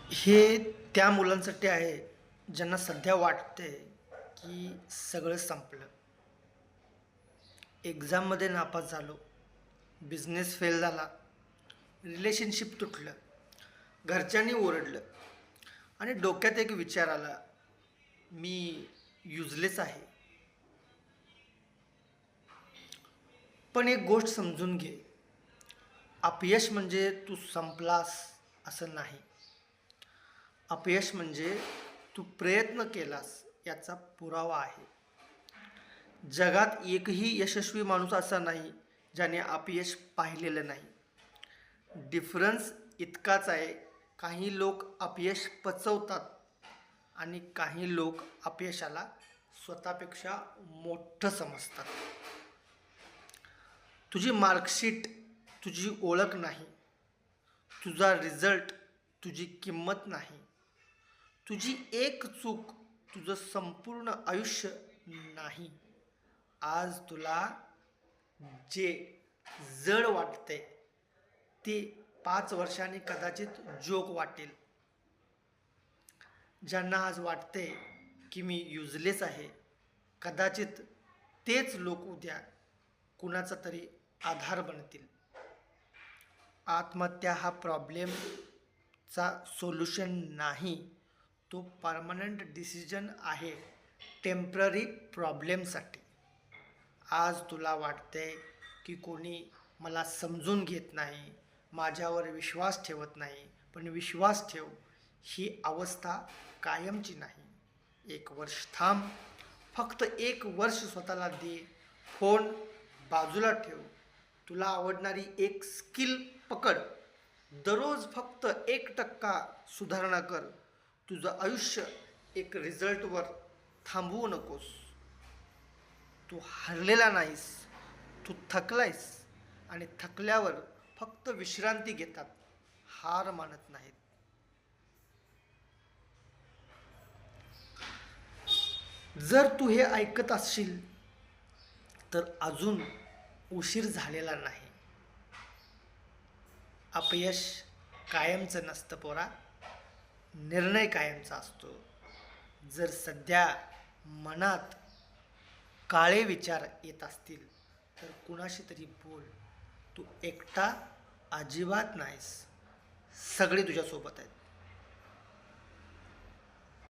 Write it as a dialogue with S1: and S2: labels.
S1: हे त्या मुलांसाठी आहे ज्यांना सध्या वाटते की सगळं संपलं. एक्झाममध्ये नापास झालो, बिझनेस फेल झाला, रिलेशनशिप तुटलं, घरच्यांनी ओरडलं आणि डोक्यात एक विचार आला, मी युजलेस आहे. पण एक गोष्ट समजून घे, अपयश म्हणजे तू संपलास असं नाही. अपयश म्हणजे तू प्रयत्न केलास याचा पुरावा आहे. जगात एकही यशस्वी माणूस असा नाही ज्याने अपयश पाहिलेलं नाही. डिफरन्स इतकाच आहे, काही लोक अपयश पचवतात आणि काही लोक अपयशाला स्वतःपेक्षा मोठं समजतात. तुझी मार्कशीट तुझी ओळख नाही, तुझा रिझल्ट तुझी किंमत नाही, तुझी एक चूक तुझं संपूर्ण आयुष्य नाही. आज तुला जे जड वाटते ते 5 वर्षांनी कदाचित जोक वाटेल. ज्यांना आज वाटते की मी युजलेस आहे, कदाचित तेच लोक उद्या कुणाचा तरी आधार बनतील. आत्महत्या हा प्रॉब्लेमचा सोल्युशन नाही, तो परमनंट डिसिजन आहे टेम्पररी प्रॉब्लेमसाठी. आज तुला वाटते की कोणी मला समजून घेत नाही, माझ्यावर विश्वास ठेवत नाही, पण विश्वास ठेव, ही अवस्था कायमची नाही. 1 वर्ष थांब, फक्त 1 वर्ष स्वतःला दे. फोन बाजूला ठेव, तुला आवडणारी एक स्किल पकड, दररोज फक्त 1% सुधारणा कर. तुझं आयुष्य एक रिझल्टवर थांबवू नकोस. तू हरलेला नाहीस, तू थकलायस आणि थकल्यावर फक्त विश्रांती घेतात, हार मानत नाहीत. जर तू हे ऐकत असशील तर अजून उशीर झालेला नाही. अपयश कायमचं नसतं पोरा, निर्णय कायमचा असतो. जर सध्या मनात काळे विचार येत असतील तर कुणाशी तरी बोल. तू एकटा अजिबात नाहीस, सगळे तुझ्यासोबत आहेत.